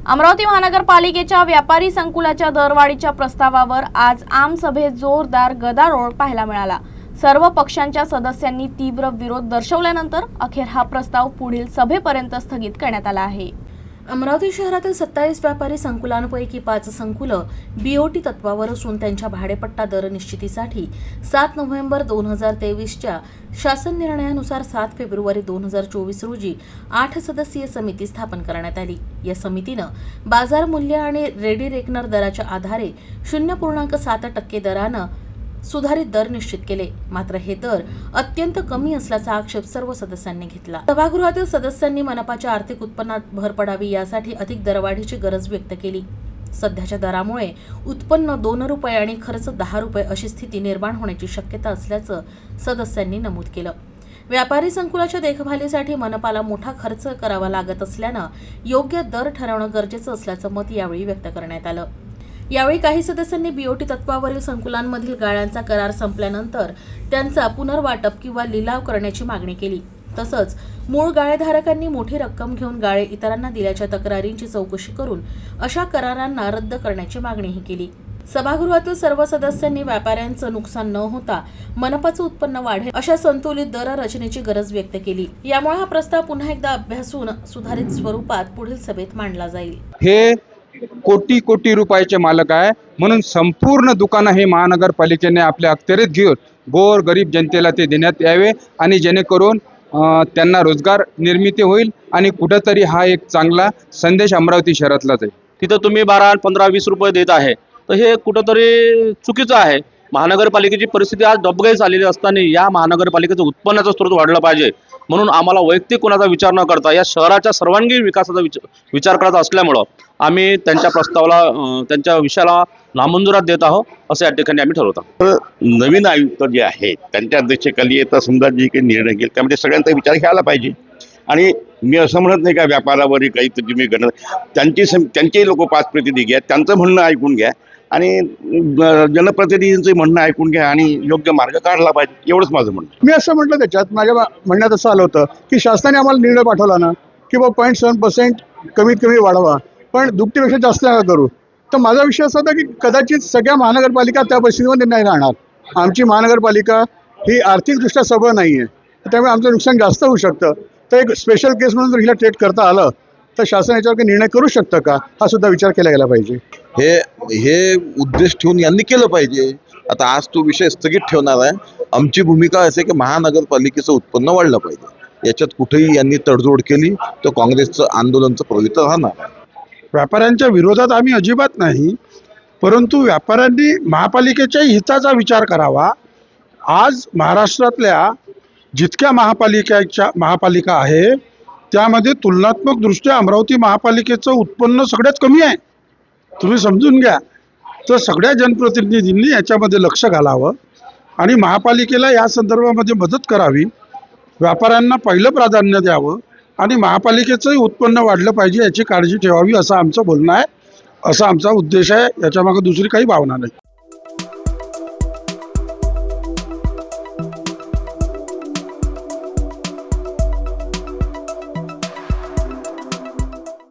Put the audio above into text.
अमरावती महानगरपालिकेच्या व्यापारी संकुलाच्या दरवाढीच्या प्रस्तावावर आज आम सभेत जोरदार गदारोळ पाहायला मिळाला। सर्व पक्षांच्या सदस्यांनी तीव्र विरोध दर्शवल्यानंतर अखेर हा प्रस्ताव पुढील सभेपर्यंत स्थगित करण्यात आला आहे। अमरावती शहरातील 27 व्यापारी संकुलांपैकी 5 संकुलं बीओटी तत्वावर असून त्यांच्या भाडेपट्टा दर निश्चितीसाठी 7 नोव्हेंबर 2023च्या शासन निर्णयानुसार 7 फेब्रुवारी 2024 रोजी 8 सदस्यीय समिती स्थापन करण्यात आली। या समितीनं बाजार मूल्य आणि रेडी रेकनर दराच्या आधारे 0.7% दरानं सुधारित दर निश्चित केले। मात्र हे दर अत्यंत कमी असल्याचा आक्षेप सर्व सदस्यांनी घेतला। सभागृहातील सदस्यांनी मनपाच्या आर्थिक उत्पन्नात भर पडावी यासाठी अधिक दरवाढीची गरज व्यक्त केली। सध्याच्या दरामुळे उत्पन्न 2 रुपये आणि खर्च 10 रुपये अशी स्थिती निर्माण होण्याची शक्यता असल्याचं सदस्यांनी नमूद केलं। व्यापारी संकुलाच्या देखभालीसाठी मनपाला मोठा खर्च करावा लागत असल्यानं योग्य दर ठरवणं गरजेचं असल्याचं मत यावेळी व्यक्त करण्यात आलं। यावेळी काही सदस्यांनी बीओटी तत्वावरील संकुलांमधील गाळ्यांचा करार संपल्यानंतर त्यांचा पुनर्वाटप किंवा लिलाव करण्याची मागणी केली। तसंच मूळ गाळेधारकांनी मोठी रक्कम घेऊन गाळे इतरांना दिल्याच्या तक्रारींची चौकशी करून अशा करारांना रद्द करण्याची मागणीही केली। सभागृहातील सर्व सदस्यांनी व्यापाऱ्यांचं नुकसान न होता मनपाचं उत्पन्न वाढेल अशा संतुलित दर रचनेची गरज व्यक्त केली। यामुळे हा प्रस्ताव पुन्हा एकदा अभ्यासून सुधारित स्वरूपात पुढील सभेत मांडला जाईल। हे कोटी कोटी रुपयाचे मालक आहे, म्हणून संपूर्ण दुकानं हे महानगरपालिकेने आपल्या अखत्यारीत घेऊन गोर गरीब जनतेला ते देण्यात यावे आणि जेणेकरून त्यांना रोजगार निर्मिती होईल आणि कुठेतरी हा एक चांगला संदेश अमरावती शहरातला जाईल। तिथं तुम्ही 12, 15, 20 रुपये देत आहे, तर हे कुठेतरी चुकीचं आहे। महानगरपालिकेची परिस्थिती आज डबघाईस आलेली असताना या महानगरपालिकेचं उत्पन्नाचा स्रोत वाढला पाहिजे, म्हणून आम्हाला वैयक्तिक कोणाचा विचार न करता या शहराच्या सर्वांगीण विकासाचा विचार करायचा असल्यामुळं आम्ही त्यांच्या प्रस्तावाला त्यांच्या विषयाला नामंजुरात देत आहोत असं या ठिकाणी आम्ही ठरवत आहोत। नवीन आयुक्त जे आहेत त्यांच्या अध्यक्षतेखाली येता समजा जे काही निर्णय घेईल त्यामध्ये सगळ्यांचा विचार घ्यायला पाहिजे। आणि मी असं म्हणत नाही का व्यापारावरही काही तुम्ही त्यांचेही लोक 5 प्रतिनिधी घ्या, त्यांचं म्हणणं ऐकून घ्या आणि जनप्रतिनिधींचं म्हणणं ऐकून घ्या आणि योग्य मार्ग काढला पाहिजे, एवढंच माझं म्हणणं। मी असं म्हटलं त्याच्यात माझ्या म्हणण्यात असं आलं होतं की शासनाने आम्हाला निर्णय पाठवला ना की 0.7% कमीत कमी वाढवा, पण दुपटीपेक्षा जास्त नका करू। तर माझा विषय असा होता की कदाचित सगळ्या महानगरपालिका त्या परिस्थितीमध्ये नाही राहणार। आमची महानगरपालिका ही आर्थिकदृष्ट्या सबळ नाही आहे, त्यामुळे आमचं नुकसान जास्त होऊ शकतं। तर एक स्पेशल केस म्हणून जर हिला ट्रीट करता आलं तर शासन याच्यावर काही निर्णय करू शकतं का, हा सुद्धा विचार केला गेला पाहिजे। हे उद्देश ठेवून यांनी केलं पाहिजे। आता आज तो विषय स्थगित ठेवणार आहे। आमची भूमिका असे की महानगरपालिकेचं उत्पन्न वाढलं पाहिजे, याच्यात कुठेही यांनी तडजोड केली तर काँग्रेसचं आंदोलनचं पवित्र राहणार। व्यापाऱ्यांच्या विरोधात आम्ही अजिबात नाही, परंतु व्यापाऱ्यांनी महापालिकेच्या हिताचा विचार करावा। आज महाराष्ट्रातल्या जितक्या महापालिका आहे त्यामध्ये तुलनात्मक दृष्ट्या अमरावती महापालिकेचं उत्पन्न सगळ्यात कमी आहे, तुम्ही समजून घ्या। तर सगळ्या जनप्रतिनिधींनी याच्यामध्ये लक्ष घालावं आणि महापालिकेला या संदर्भामध्ये मदत करावी, व्यापाऱ्यांना पहिलं प्राधान्य द्यावं आणि महापालिकेचंही उत्पन्न वाढलं पाहिजे याची काळजी ठेवावी असं आमचं बोलणं आहे, असा आमचा उद्देश आहे। याच्यामागे दुसरी काही भावना नाही।